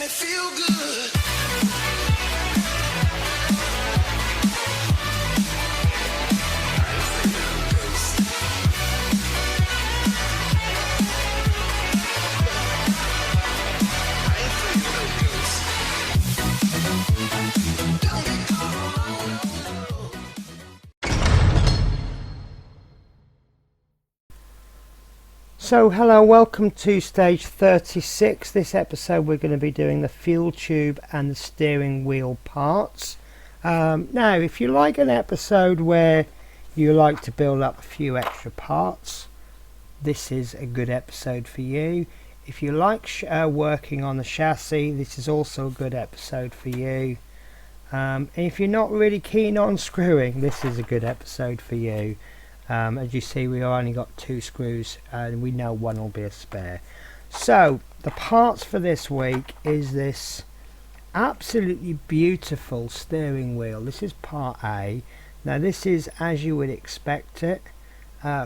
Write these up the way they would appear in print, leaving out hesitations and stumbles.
me feel good. So hello, welcome to stage 36. This episode we're going to be doing the fuel tube and the steering wheel parts. Now if you like an episode where you like to build up a few extra parts, this is a good episode for you. If you like working on the chassis, this is also a good episode for you. And if you're not really keen on screwing, this is a good episode for you. As you see, we only got 2 screws and we know one will be a spare. So the parts for this week is this absolutely beautiful steering wheel. This is part A. Now this is, as you would expect it,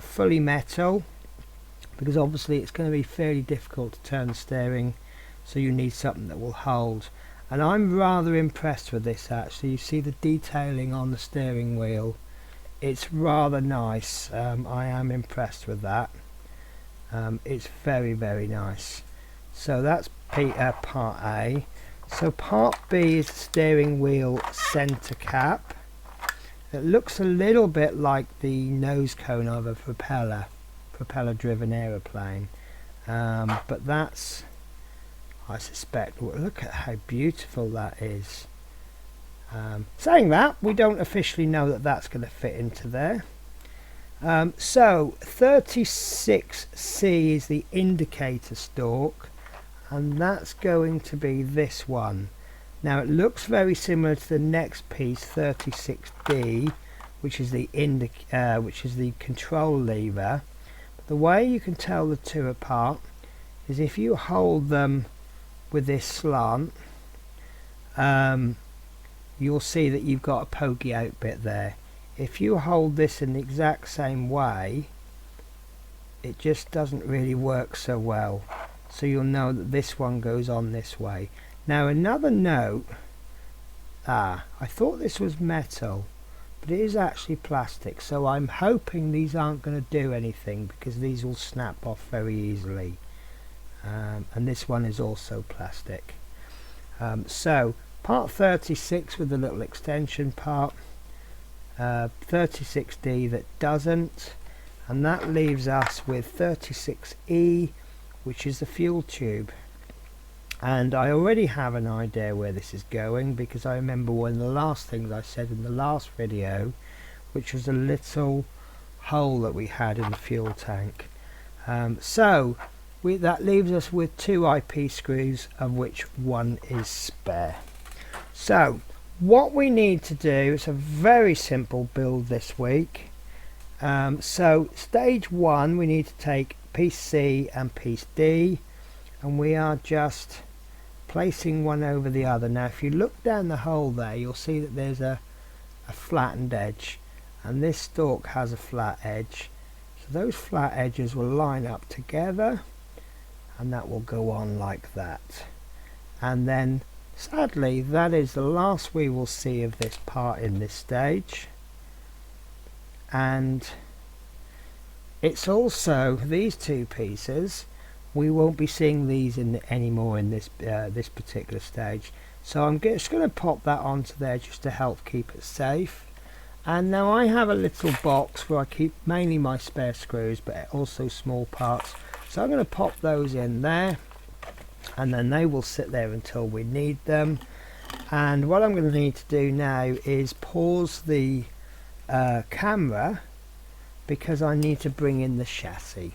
fully metal, because obviously it's going to be fairly difficult to turn the steering, so you need something that will hold. And I'm rather impressed with this actually. You see the detailing on the steering wheel. It's rather nice. I am impressed with that. It's very, very nice. So that's part A. So part B is the steering wheel center cap. It looks a little bit like the nose cone of a propeller driven aeroplane. But that's, I suspect, look at how beautiful that is. Saying that, we don't officially know that that's going to fit into there. So 36C is the indicator stalk, and that's going to be this one. Now it looks very similar to the next piece, 36D, which is the control lever. But the way you can tell the two apart is if you hold them with this slant, you'll see that you've got a pokey out bit there. If you hold this in the exact same way, it just doesn't really work so well. So you'll know that this one goes on this way. Now another note, I thought this was metal, but it is actually plastic. So I'm hoping these aren't going to do anything, because these will snap off very easily. And this one is also plastic. So part 36 with the little extension part, 36D that doesn't, and that leaves us with 36E, which is the fuel tube. And I already have an idea where this is going, because I remember one of the last things I said in the last video, which was a little hole that we had in the fuel tank. That leaves us with 2 IP screws, of which one is spare. So what we need to do is a very simple build this week. So stage 1, we need to take piece C and piece D, and we are just placing one over the other. Now if you look down the hole there, you'll see that there's a flattened edge, and this stalk has a flat edge. So those flat edges will line up together, and that will go on like that. And then sadly, that is the last we will see of this part in this stage. And it's also these 2 pieces, we won't be seeing these anymore in this this particular stage. So I'm just going to pop that onto there just to help keep it safe. And now I have a little box where I keep mainly my spare screws, but also small parts. So I'm going to pop those in there, and then they will sit there until we need them. And what I'm going to need to do now is pause the camera, because I need to bring in the chassis.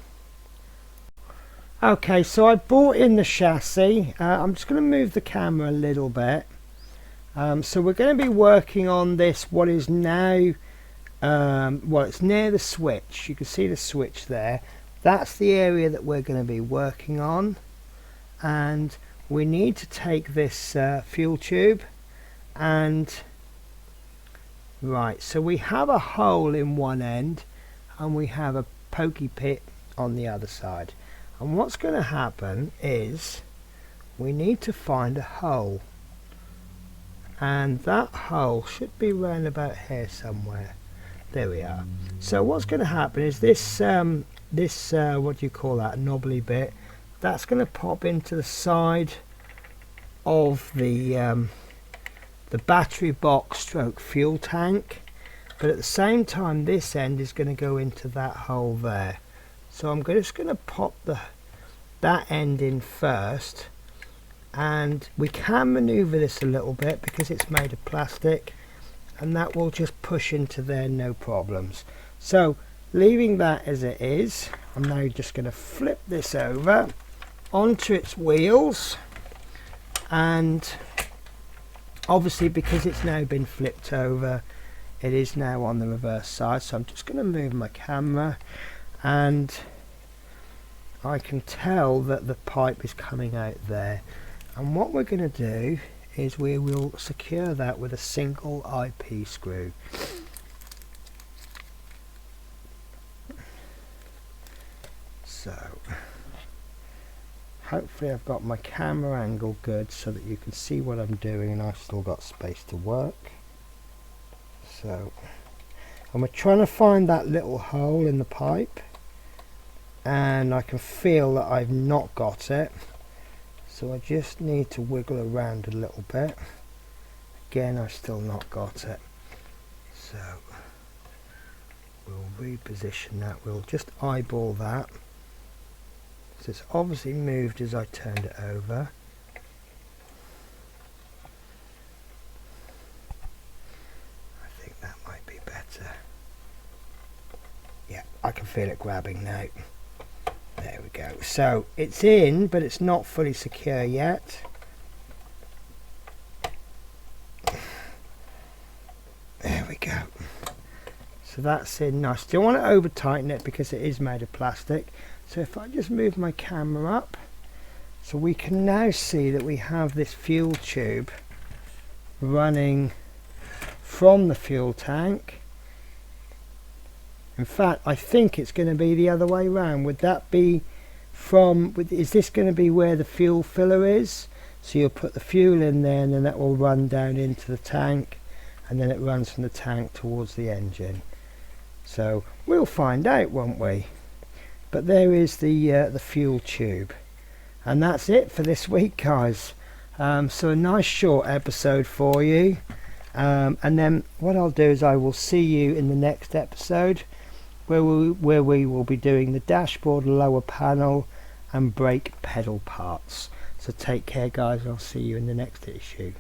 Okay, so I brought in the chassis. I'm just going to move the camera a little bit. So we're going to be working on this, what is now, well, it's near the switch. You can see the switch there. That's the area that we're going to be working on. And we need to take this fuel tube and right, so we have a hole in one end and we have a pokey pit on the other side. And what's going to happen is we need to find a hole, and that hole should be round about here somewhere. There we are. So what's going to happen is this what do you call that, knobbly bit, that's going to pop into the side of the battery box stroke fuel tank, but at the same time this end is going to go into that hole there. So I'm just going to pop that end in first, and we can maneuver this a little bit because it's made of plastic, and that will just push into there, no problems. So leaving that as it is, I'm now just going to flip this over onto its wheels, and obviously because it's now been flipped over, it is now on the reverse side. So I'm just going to move my camera, and I can tell that the pipe is coming out there, and what we're going to do is we will secure that with a single IP screw. So hopefully I've got my camera angle good so that you can see what I'm doing, and I've still got space to work. So, and we're trying to find that little hole in the pipe, and I can feel that I've not got it, so I just need to wiggle around a little bit. Again, I've still not got it, so we'll reposition that. We'll just eyeball that. So it's obviously moved as I turned it over. I think that might be better. Yeah, I can feel it grabbing now. There we go. So it's in, but it's not fully secure yet. There we go. So that's in nice. Don't want to over tighten it because it is made of plastic. So if I just move my camera up, so we can now see that we have this fuel tube running from the fuel tank. In fact, I think it's going to be the other way around. Would that be from, is this going to be where the fuel filler is? So you'll put the fuel in there, and then that will run down into the tank, and then it runs from the tank towards the engine. So we'll find out, won't we? But there is the fuel tube, and that's it for this week, guys. So a nice short episode for you, and then what I'll do is I will see you in the next episode, where we will be doing the dashboard lower panel and brake pedal parts. So take care, guys. I'll see you in the next issue.